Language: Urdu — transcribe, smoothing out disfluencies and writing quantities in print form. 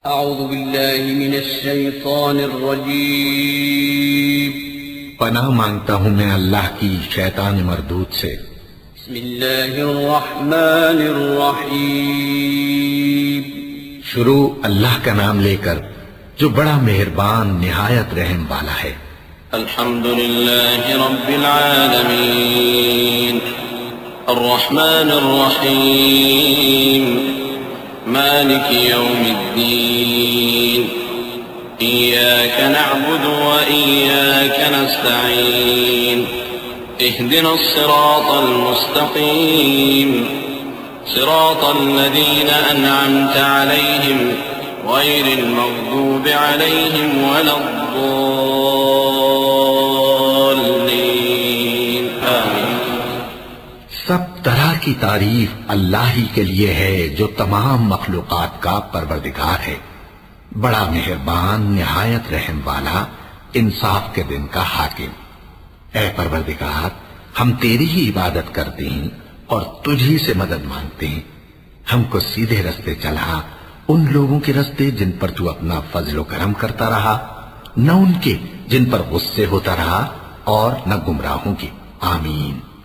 اعوذ باللہ من الشیطان الرجیم پناہ مانگتا ہوں میں اللہ کی شیطان مردود سے۔ بسم اللہ الرحمن الرحیم شروع اللہ کا نام لے کر جو بڑا مہربان نہایت رحم والا ہے۔ الحمد للہ رب العالمین الرحمن الرحیم مالک یوم الدین إياك نعبد وإياك نستعين اهدنا الصراط المستقيم صراط الذين أنعمت عليهم غير المغضوب عليهم ولا الضالين آمين۔ سب طرح کی تعریف اللہ ہی کے لیے ہے جو تمام مخلوقات کا پروردگار ہے، بڑا مہربان نہایت رحم والا، انصاف کے دن کا حاکم۔ اے پروردگار، ہم تیری ہی عبادت کرتے ہیں اور تجھی سے مدد مانگتے ہیں۔ ہم کو سیدھے رستے چلا، ان لوگوں کے رستے جن پر تو اپنا فضل و کرم کرتا رہا، نہ ان کے جن پر غصے ہوتا رہا، اور نہ گمراہوں کے۔ آمین۔